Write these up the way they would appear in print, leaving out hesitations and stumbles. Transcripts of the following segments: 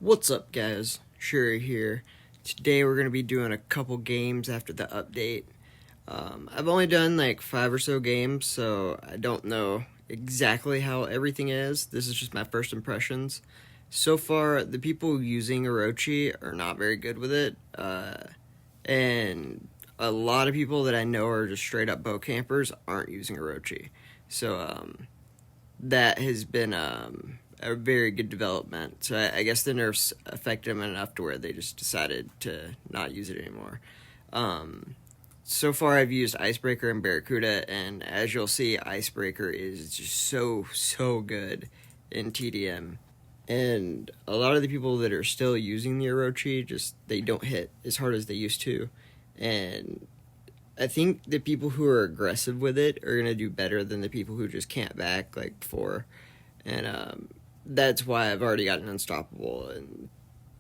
What's up, guys? Sherry here. Today we're going to be doing a couple games after the update. I've only done like 5 or so games, so I don't know exactly how everything is. This is just my first impressions. So far, the people using Orochi are not very good with it, and a lot of people that I know are just straight up bow campers aren't using Orochi. So that has been a very good development. So I guess the nerfs affected them enough to where they just decided to not use it anymore. So far, I've used Icebreaker and Barracuda, and as you'll see, Icebreaker is just so good in TDM. And a lot of the people that are still using the Orochi, just they don't hit as hard as they used to. And I think the people who are aggressive with it are going to do better than the people who just can't back like before. And that's why I've already gotten unstoppable in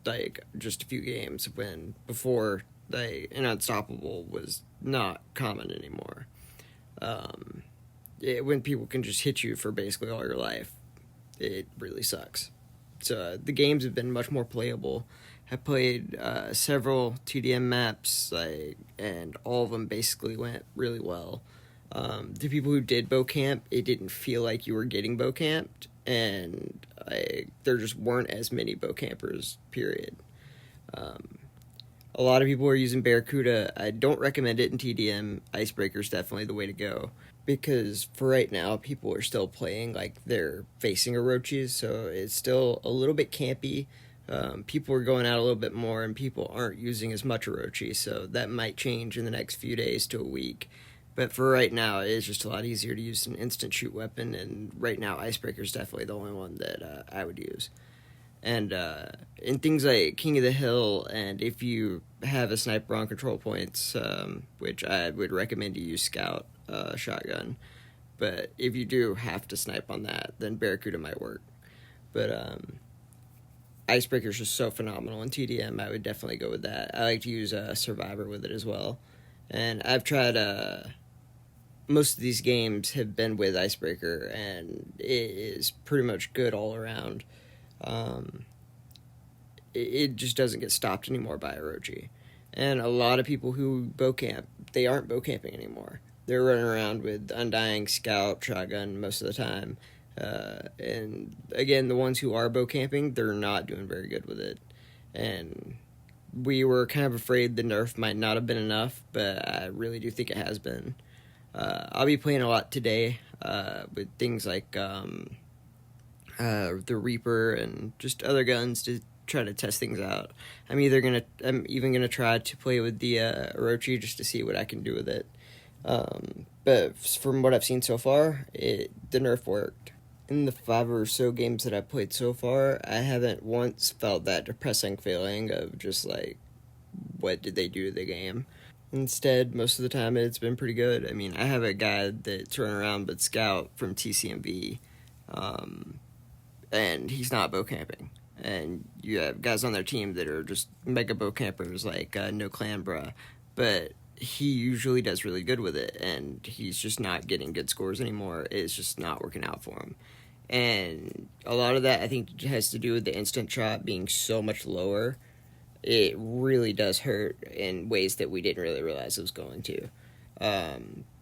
like just a few games when before an unstoppable was not common anymore. When people can just hit you for basically all your life, it really sucks. So the games have been much more playable. I played several TDM maps, and all of them basically went really well. The people who did bow camp, it didn't feel like you were getting bow camped, and there just weren't as many bow campers, period. A lot of people are using Barracuda. I don't recommend it in TDM. Icebreaker's definitely the way to go. Because for right now, people are still playing like they're facing Orochis, so it's still a little bit campy. People are going out a little bit more, and people aren't using as much Orochi, so that might change in the next few days to a week. But for right now, it is just a lot easier to use an instant shoot weapon, and right now, Icebreaker is definitely the only one that I would use. And in things like King of the Hill, and if you have a sniper on control points, which I would recommend you use Scout shotgun, but if you do have to snipe on that, then Barracuda might work. But Icebreaker is just so phenomenal in TDM. I would definitely go with that. I like to use Survivor with it as well, and I've tried. Most of these games have been with Icebreaker, and it is pretty much good all around. It just doesn't get stopped anymore by Orochi. And a lot of people who bow camp, they aren't bow camping anymore. They're running around with Undying, Scout, Shotgun most of the time. And again, the ones who are bow camping, they're not doing very good with it. And we were kind of afraid the nerf might not have been enough, but I really do think it has been. I'll be playing a lot today with things like the Reaper and just other guns to try to test things out. I'm even gonna try to play with the Orochi just to see what I can do with it. But from what I've seen so far, the nerf worked. In the 5 or so games that I played so far, I haven't once felt that depressing feeling of just like, what did they do to the game? Instead, most of the time, it's been pretty good. I mean, I have a guy that's running around with Scout from TCMV, and he's not bow camping. And you have guys on their team that are just mega bow campers, like No Clan Bruh, but he usually does really good with it, and he's just not getting good scores anymore. It's just not working out for him. And a lot of that, I think, has to do with the instant shot being so much lower. It really does hurt in ways that we didn't really realize it was going to.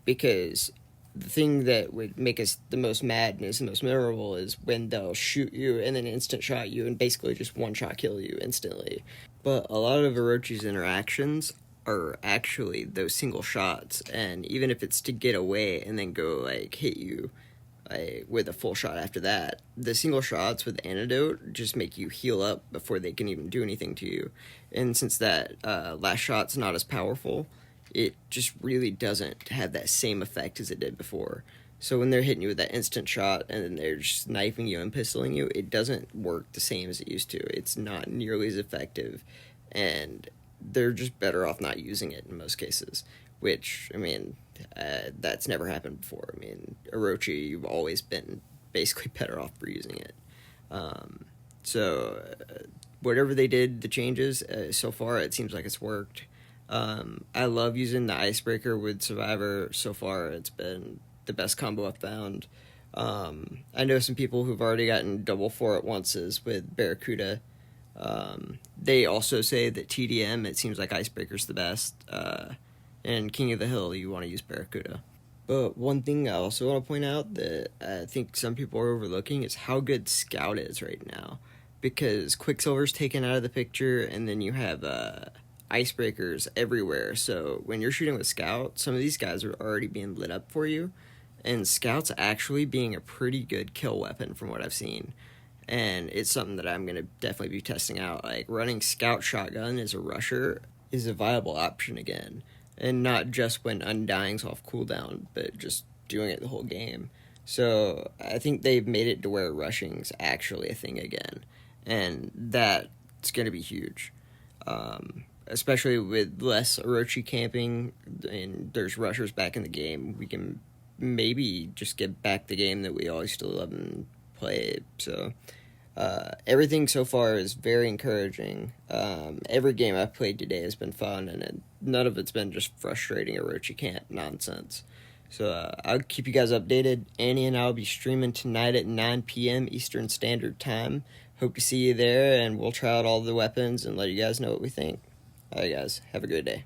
Because the thing that would make us the most mad and is the most memorable is when they'll shoot you and then instant shot you and basically just one-shot kill you instantly. But a lot of Orochi's interactions are actually those single shots, and even if it's to get away and then go like hit you with a full shot after that, the single shots with antidote just make you heal up before they can even do anything to you. And since that last shot's not as powerful, it just really doesn't have that same effect as it did before. So when they're hitting you with that instant shot and then they're just sniping you and pistoling you, it doesn't work the same as it used to. It's not nearly as effective, and they're just better off not using it in most cases, which, I mean, that's never happened before. I mean, Orochi, you've always been basically better off for using it. So whatever they did, the changes, so far it seems like it's worked. I love using the Icebreaker with Survivor. So far it's been the best combo I've found. I know some people who've already gotten double 4 at onces with Barracuda. They also say that TDM, it seems like Icebreaker's the best, and King of the Hill, you want to use Barracuda. But one thing I also want to point out that I think some people are overlooking is how good Scout is right now. Because Quicksilver's taken out of the picture, and then you have icebreakers everywhere. So when you're shooting with Scout, some of these guys are already being lit up for you. And Scout's actually being a pretty good kill weapon from what I've seen. And it's something that I'm going to definitely be testing out. Like, running Scout Shotgun as a rusher is a viable option again. And not just when Undying's off cooldown, but just doing it the whole game. So I think they've made it to where rushing's actually a thing again. And that's going to be huge. Especially with less Orochi camping and there's rushers back in the game, we can maybe just get back the game that we always still love and play. So everything so far is very encouraging. Every game I've played today has been fun, and none of it's been just frustrating Orochi camp nonsense. So I'll keep you guys updated. Annie and I will be streaming tonight at 9 p.m. Eastern Standard Time. Hope to see you there, and we'll try out all the weapons and let you guys know what we think. All right, guys. Have a great day.